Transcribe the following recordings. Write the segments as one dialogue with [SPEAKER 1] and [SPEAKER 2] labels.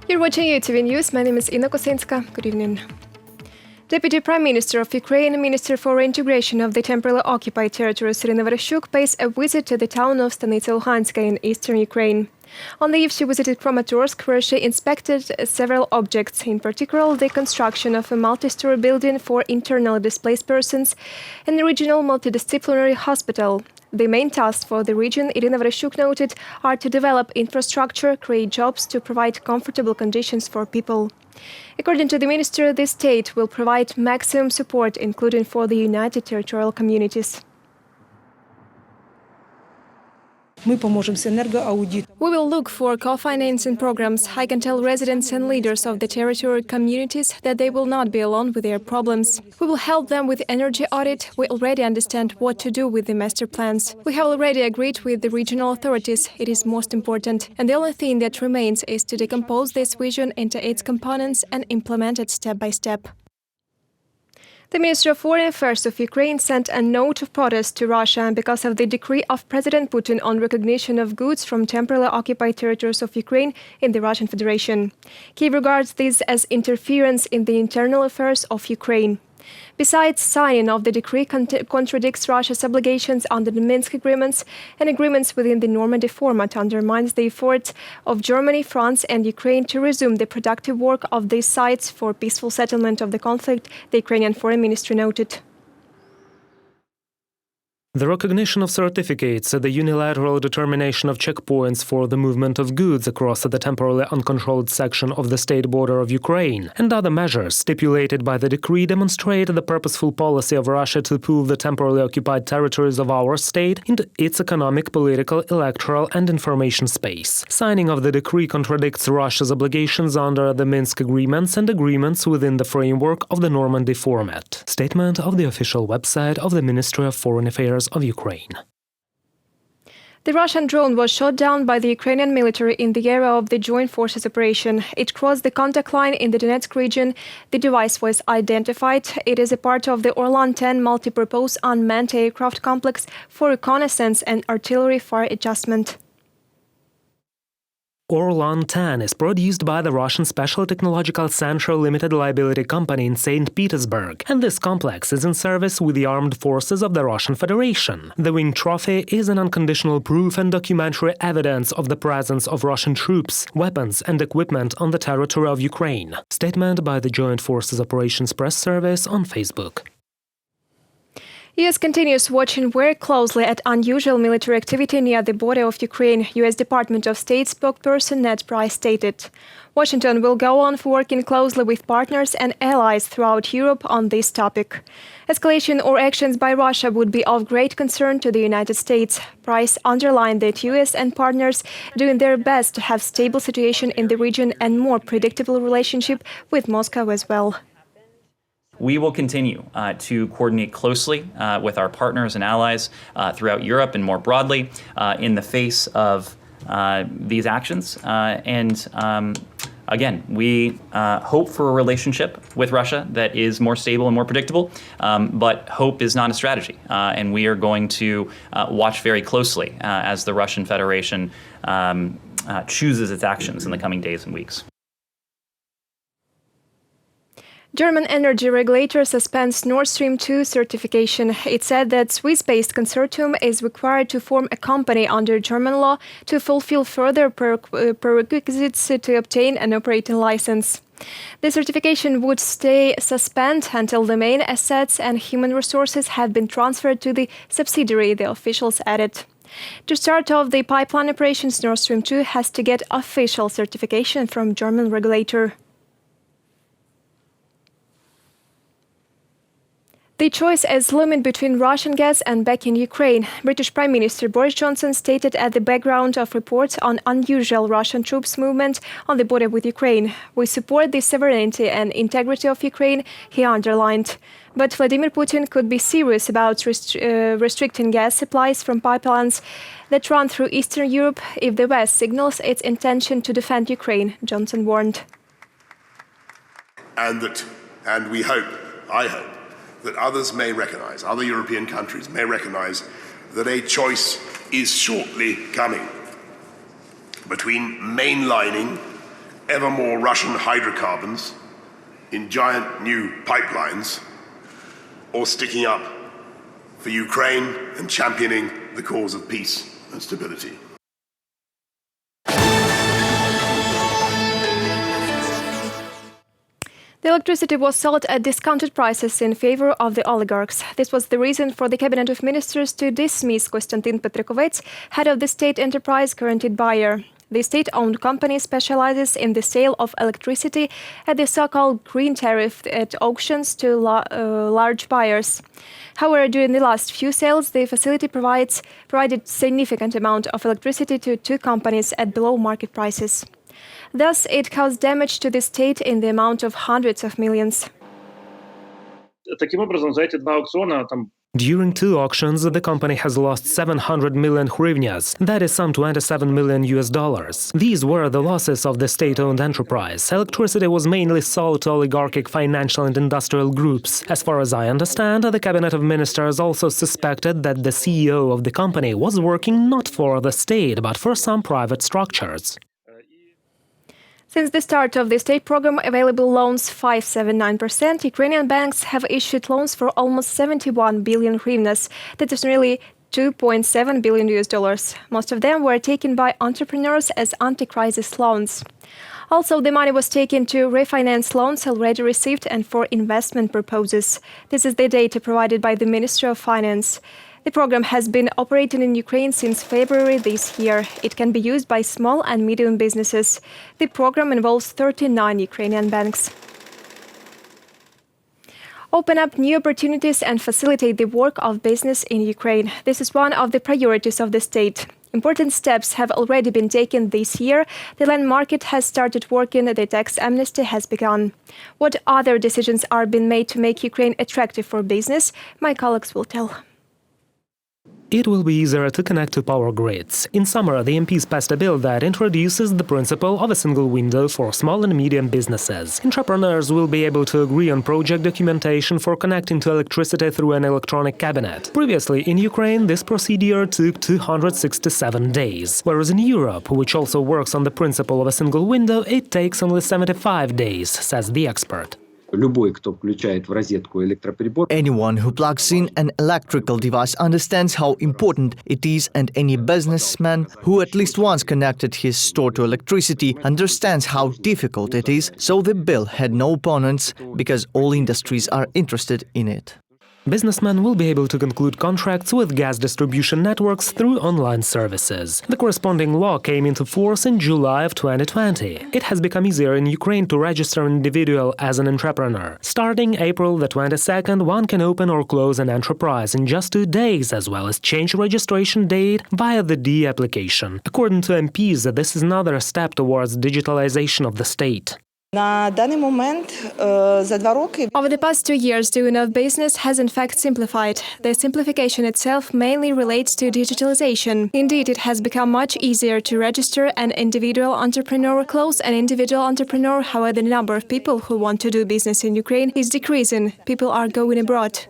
[SPEAKER 1] You're watching UATV News. My name is Inna Kosinska. Good evening. Deputy Prime Minister of Ukraine, Minister for Integration of the Temporarily Occupied Territories, Vereshchuk, pays a visit to the town of Stanitsa-Luhanska in eastern Ukraine. On the eve, she visited Kramatorsk, where she inspected several objects, in particular the construction of a multi-story building for internally displaced persons and a regional multidisciplinary hospital. The main tasks for the region, Irina Vereshchuk noted, are to develop infrastructure, create jobs, to provide comfortable conditions for people. According to the minister, the state will provide maximum support, including for the united territorial communities. We will look for co-financing programs. I can tell residents and leaders of the territorial communities that they will not be alone with their problems. We will help them with energy audit. We already understand what to do with the master plans. We have already agreed with the regional authorities. It is most important. And the only thing that remains is to decompose this vision into its components and implement it step by step. The Minister of Foreign Affairs of Ukraine sent a note of protest to Russia because of the decree of President Putin on recognition of goods from temporarily occupied territories of Ukraine in the Russian Federation. Kyiv regards this as interference in the internal affairs of Ukraine. Besides, signing of the decree contradicts Russia's obligations under the Minsk agreements, and agreements within the Normandy format undermines the efforts of Germany, France and Ukraine to resume the productive work of these sites for peaceful settlement of the conflict, the Ukrainian Foreign Ministry noted.
[SPEAKER 2] The recognition of certificates, the unilateral determination of checkpoints for the movement of goods across the temporarily uncontrolled section of the state border of Ukraine, and other measures stipulated by the decree demonstrate the purposeful policy of Russia to pull the temporarily occupied territories of our state into its economic, political, electoral and information space. Signing of the decree contradicts Russia's obligations under the Minsk agreements and agreements within the framework of the Normandy format. Statement of the official website of the Ministry of Foreign Affairs of Ukraine.
[SPEAKER 1] The Russian drone was shot down by the Ukrainian military in the area of the joint forces operation. It crossed the contact line in the Donetsk region. The device was identified. It is a part of the Orlan-10 multi-purpose unmanned aircraft complex for reconnaissance and artillery fire adjustment.
[SPEAKER 2] Orlan-10 is produced by the Russian Special Technological Center Limited Liability Company in St. Petersburg, and this complex is in service with the armed forces of the Russian Federation. The wing trophy is an unconditional proof and documentary evidence of the presence of Russian troops, weapons and equipment on the territory of Ukraine. Statement by the Joint Forces Operations Press Service on Facebook.
[SPEAKER 1] U.S. continues watching very closely at unusual military activity near the border of Ukraine, U.S. Department of State spokesperson Ned Price stated. Washington will go on working closely with partners and allies throughout Europe on this topic. Escalation or actions by Russia would be of great concern to the United States. Price underlined that U.S. and partners doing their best to have stable situation in the region and more predictable relationship with Moscow as well.
[SPEAKER 3] We will continue to coordinate closely with our partners and allies throughout Europe and more broadly in the face of these actions. Again, we hope for a relationship with Russia that is more stable and more predictable, but hope is not a strategy. And we are going to watch very closely as the Russian Federation chooses its actions in the coming days and weeks.
[SPEAKER 1] German energy regulator suspends Nordstrom 2 certification. It said that Swiss-based consortium is required to form a company under German law to fulfill further prerequisites to obtain an operating license. The certification would stay suspended until the main assets and human resources have been transferred to the subsidiary, the officials added. To start off the pipeline operations, Nordstrom 2 has to get official certification from German regulator. The choice is looming between Russian gas and backing Ukraine. British Prime Minister Boris Johnson stated at the background of reports on unusual Russian troops movement on the border with Ukraine. We support the sovereignty and integrity of Ukraine, he underlined. But Vladimir Putin could be serious about restricting gas supplies from pipelines that run through Eastern Europe if the West signals its intention to defend Ukraine, Johnson warned.
[SPEAKER 4] And we hope, I hope, that others may recognize, other European countries may recognize that a choice is shortly coming between mainlining ever more Russian hydrocarbons in giant new pipelines, or sticking up for Ukraine and championing the cause of peace and stability.
[SPEAKER 1] The electricity was sold at discounted prices in favor of the oligarchs. This was the reason for the Cabinet of Ministers to dismiss Konstantin Petrikovets, head of the state enterprise guaranteed buyer. The state-owned company specializes in the sale of electricity at the so-called green tariff at auctions to large buyers. However, during the last few sales, the facility provided significant amount of electricity to two companies at below market prices. Thus, it caused damage to the state in the amount of hundreds of millions.
[SPEAKER 2] During two auctions, the company has lost 700 million hryvnias, that is some $27 million. These were the losses of the state-owned enterprise. Electricity was mainly sold to oligarchic financial and industrial groups. As far as I understand, the Cabinet of Ministers also suspected that the CEO of the company was working not for the state, but for some private structures.
[SPEAKER 1] Since the start of the state program, available loans 5.79%, Ukrainian banks have issued loans for almost 71 billion hryvnias. That is nearly $2.7 billion. Most of them were taken by entrepreneurs as anti-crisis loans. Also, the money was taken to refinance loans already received and for investment purposes. This is the data provided by the Ministry of Finance. The program has been operating in Ukraine since February this year. It can be used by small and medium businesses. The program involves 39 Ukrainian banks. Open up new opportunities and facilitate the work of business in Ukraine. This is one of the priorities of the state. Important steps have already been taken this year. The land market has started working, the tax amnesty has begun. What other decisions are being made to make Ukraine attractive for business? My colleagues will tell.
[SPEAKER 2] It will be easier to connect to power grids. In summer, the MPs passed a bill that introduces the principle of a single window for small and medium businesses. Entrepreneurs will be able to agree on project documentation for connecting to electricity through an electronic cabinet. Previously, in Ukraine, this procedure took 267 days, whereas in Europe, which also works on the principle of a single window, it takes only 75 days, says the expert.
[SPEAKER 5] Anyone who plugs in an electrical device understands how important it is, and any businessman who at least once connected his store to electricity understands how difficult it is, so the bill had no opponents because all industries are interested in it.
[SPEAKER 2] Businessmen will be able to conclude contracts with gas distribution networks through online services. The corresponding law came into force in July of 2020. It has become easier in Ukraine to register an individual as an entrepreneur. Starting April the 22nd, one can open or close an enterprise in just 2 days, as well as change registration date via the D application. According to MPs, this is another step towards digitalization of the state.
[SPEAKER 1] Over the past 2 years, doing of business has in fact simplified. The simplification itself mainly relates to digitalization. Indeed, it has become much easier to register an individual entrepreneur, close an individual entrepreneur. However, the number of people who want to do business in Ukraine is decreasing. People are going abroad.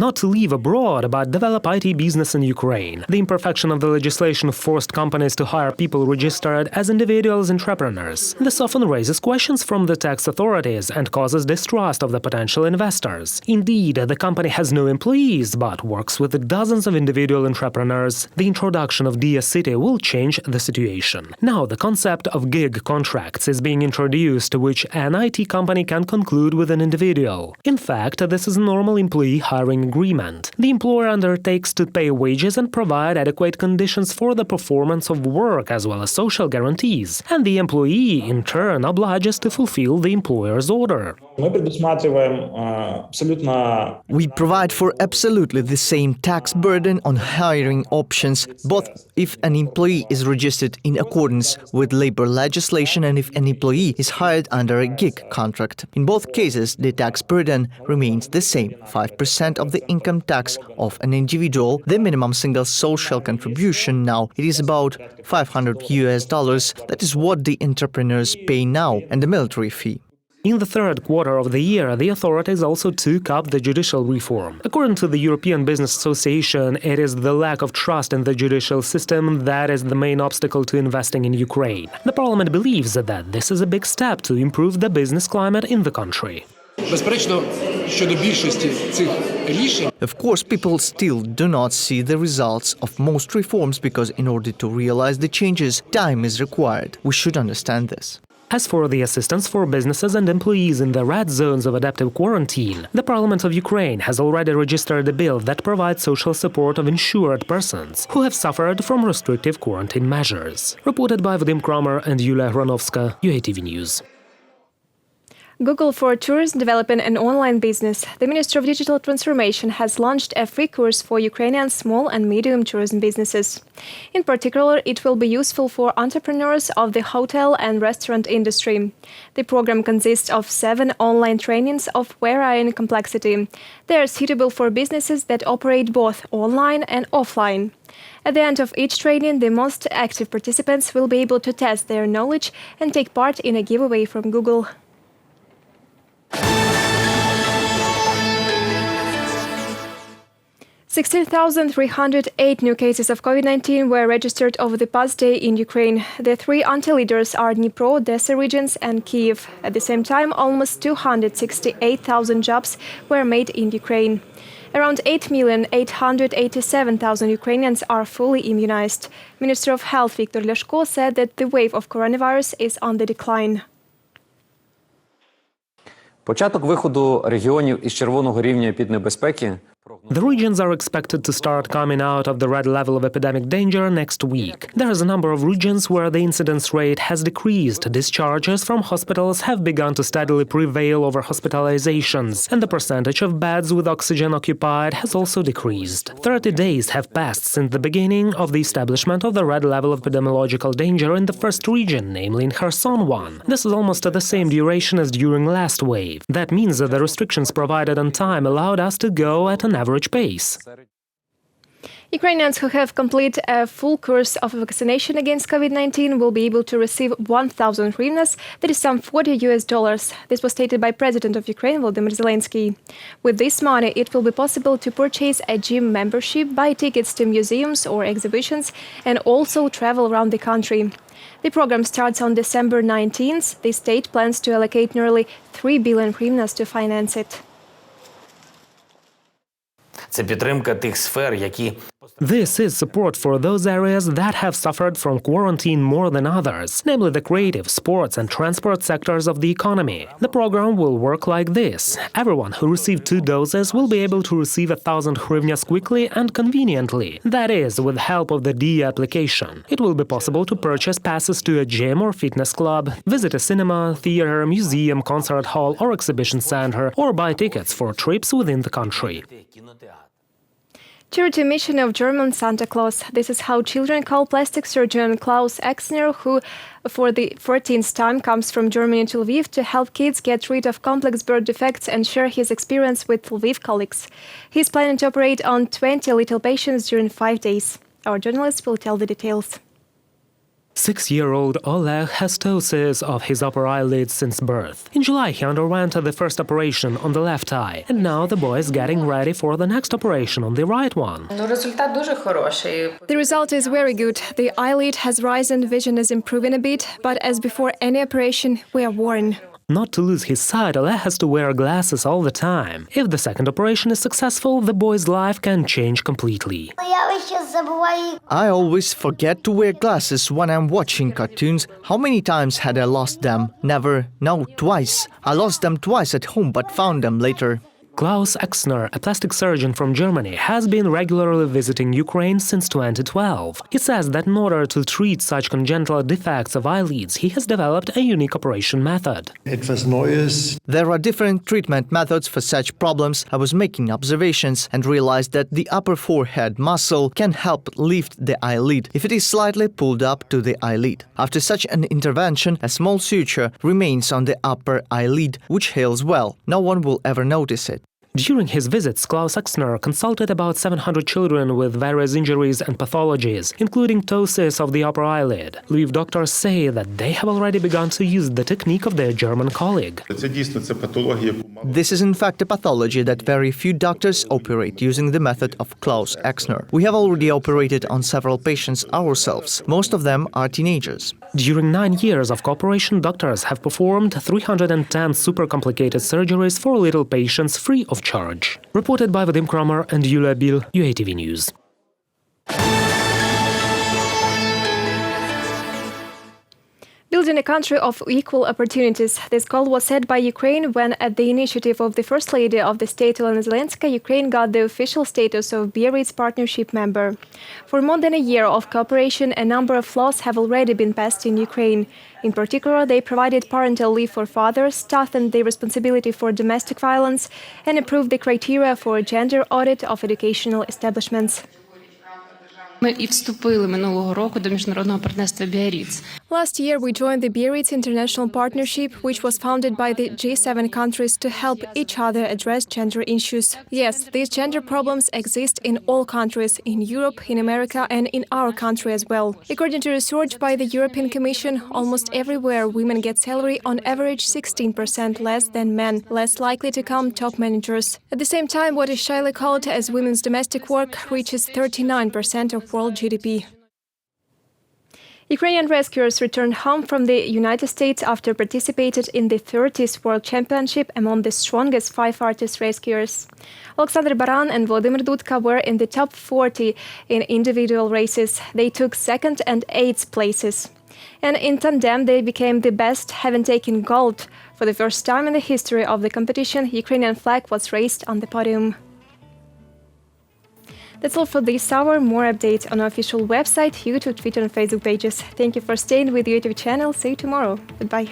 [SPEAKER 2] Not to leave abroad, but develop IT business in Ukraine. The imperfection of the legislation forced companies to hire people registered as individuals entrepreneurs. This often raises questions from the tax authorities and causes distrust of the potential investors. Indeed, the company has no employees, but works with dozens of individual entrepreneurs. The introduction of Dia City will change the situation. Now, the concept of gig contracts is being introduced, which an IT company can conclude with an individual. In fact, this is a normal employee hiring agreement. The employer undertakes to pay wages and provide adequate conditions for the performance of work, as well as social guarantees. And the employee, in turn, obliges to fulfill the employer's order.
[SPEAKER 5] We provide for absolutely the same tax burden on hiring options, both if an employee is registered in accordance with labor legislation and if an employee is hired under a gig contract. In both cases, the tax burden remains the same, 5% of the income tax of an individual. The minimum single social contribution now, it is about $500 US. That is what the entrepreneurs pay now, and the military fee.
[SPEAKER 2] In the third quarter of the year, the authorities also took up the judicial reform. According to the European Business Association, it is the lack of trust in the judicial system that is the main obstacle to investing in Ukraine. The parliament believes that this is a big step to improve the business climate in the country.
[SPEAKER 6] Безперечно, щодо більшості цих рішень
[SPEAKER 5] Of course, people still do not see the results of most reforms because in order to realize the changes, time is required. We should understand this.
[SPEAKER 2] As for the assistance for businesses and employees in the red zones of adaptive quarantine, the Parliament of Ukraine has already registered a bill that provides social support of insured persons who have suffered from restrictive quarantine measures. Reported by Vadim Kramer and Yulia Hronovska, UATV News.
[SPEAKER 1] Google for Tourism Developing an Online Business. The Ministry of Digital Transformation has launched a free course for Ukrainian small and medium tourism businesses. In particular, it will be useful for entrepreneurs of the hotel and restaurant industry. The program consists of 7 online trainings of varying complexity. They are suitable for businesses that operate both online and offline. At the end of each training, the most active participants will be able to test their knowledge and take part in a giveaway from Google. 16,308 new cases of COVID-19 were registered over the past day in Ukraine. The 3 anti-leaders are Dnipro, Odessa regions and Kyiv. At the same time, almost 268,000 jobs were made in Ukraine. Around 8,887,000 Ukrainians are fully immunized. Minister of Health Viktor Leshko said that the wave of coronavirus is on the decline.
[SPEAKER 7] Початок виходу регіонів із червоного рівня епіднебезпеки.
[SPEAKER 2] The regions are expected to start coming out of the red level of epidemic danger next week. There is a number of regions where the incidence rate has decreased. Discharges from hospitals have begun to steadily prevail over hospitalizations, and the percentage of beds with oxygen occupied has also decreased. 30 days have passed since the beginning of the establishment of the red level of epidemiological danger in the first region, namely in Kherson 1. This is almost the same duration as during last wave. That means that the restrictions provided on time allowed us to go at an average pace.
[SPEAKER 1] Ukrainians who have completed a full course of vaccination against COVID-19 will be able to receive 1,000 hryvnias, that is some $40. This was stated by President of Ukraine, Volodymyr Zelensky. With this money, it will be possible to purchase a gym membership, buy tickets to museums or exhibitions, and also travel around the country. The program starts on December 19th. The state plans to allocate nearly 3 billion hryvnias to finance it.
[SPEAKER 8] Це підтримка тих сфер, які
[SPEAKER 2] This is support for those areas that have suffered from quarantine more than others, namely the creative, sports and transport sectors of the economy. The program will work like this. Everyone who received 2 doses will be able to receive 1,000 hryvnias quickly and conveniently. That is, with help of the DE application. It will be possible to purchase passes to a gym or fitness club, visit a cinema, theater, museum, concert hall or exhibition center, or buy tickets for trips within the country.
[SPEAKER 1] Charity mission of German Santa Claus. This is how children call plastic surgeon Claus, who for the 14th time comes from Germany to Lviv to help kids get rid of complex birth defects and share his experience with Lviv colleagues. He's planning to operate on 20 little patients during 5 days. Our journalist will tell the details.
[SPEAKER 2] 6-year-old Oleg has ptosis of his upper eyelid since birth. In July, he underwent the first operation on the left eye, and now the boy is getting ready for the next operation on the right one.
[SPEAKER 9] Результат дуже хороший.
[SPEAKER 1] The result is very good. The eyelid has risen, vision is improving a bit, but as before any operation, we are worried.
[SPEAKER 2] Not to lose his sight, Oleg has to wear glasses all the time. If the second operation is successful, the boy's life can change completely.
[SPEAKER 5] I always forget to wear glasses when I'm watching cartoons. How many times had I lost them? Never. No, twice. I lost them twice at home but found them later.
[SPEAKER 2] Klaus Exner, a plastic surgeon from Germany, has been regularly visiting Ukraine since 2012. He says that in order to treat such congenital defects of eyelids, he has developed a unique operation method.
[SPEAKER 5] There are different treatment methods for such problems. I was making observations and realized that the upper forehead muscle can help lift the eyelid if it is slightly pulled up to the eyelid. After such an intervention, a small suture remains on the upper eyelid, which heals well. No one will ever notice it.
[SPEAKER 2] During his visits, Claus consulted about 700 children with various injuries and pathologies, including ptosis of the upper eyelid. Lviv doctors say that they have already begun to use the technique of their German colleague.
[SPEAKER 5] This is in fact a pathology that very few doctors operate using the method of Claus Exner. We have already operated on several patients ourselves. Most of them are teenagers.
[SPEAKER 2] During 9 years of cooperation, doctors have performed 310 super complicated surgeries for little patients free of charge. Reported by Vadim Kramer and Yulia Bil, UATV News.
[SPEAKER 1] Building a country of equal opportunities. This call was said by Ukraine when, at the initiative of the First Lady of the state, Olena Zelenska, Ukraine got the official status of Biarritz Partnership member. For more than a year of cooperation, a number of laws have already been passed in Ukraine. In particular, they provided parental leave for fathers, toughened the responsibility for domestic violence, and improved the criteria for gender audit of educational establishments.
[SPEAKER 10] Ми і вступили минулого року до міжнародного партнерства Biarritz.
[SPEAKER 1] Last year, we joined the Biarritz International Partnership, which was founded by the G7 countries to help each other address gender issues. Yes, these gender problems exist in all countries, in Europe, in America, and in our country as well. According to research by the European Commission, almost everywhere women get salary on average 16% less than men, less likely to become top managers. At the same time, what is shyly called as women's domestic work reaches 39% of world GDP. Ukrainian rescuers returned home from the United States after participated in the 30th World Championship among the strongest 5 artist rescuers. Alexander Baran and Vladimir Dudka were in the top 40 in individual races. They took 2nd and 8th places. And in tandem, they became the best, having taken gold. For the first time in the history of the competition, Ukrainian flag was raised on the podium. That's all for this hour. More updates on our official website, YouTube, Twitter and Facebook pages. Thank you for staying with the UATV channel. See you tomorrow. Goodbye.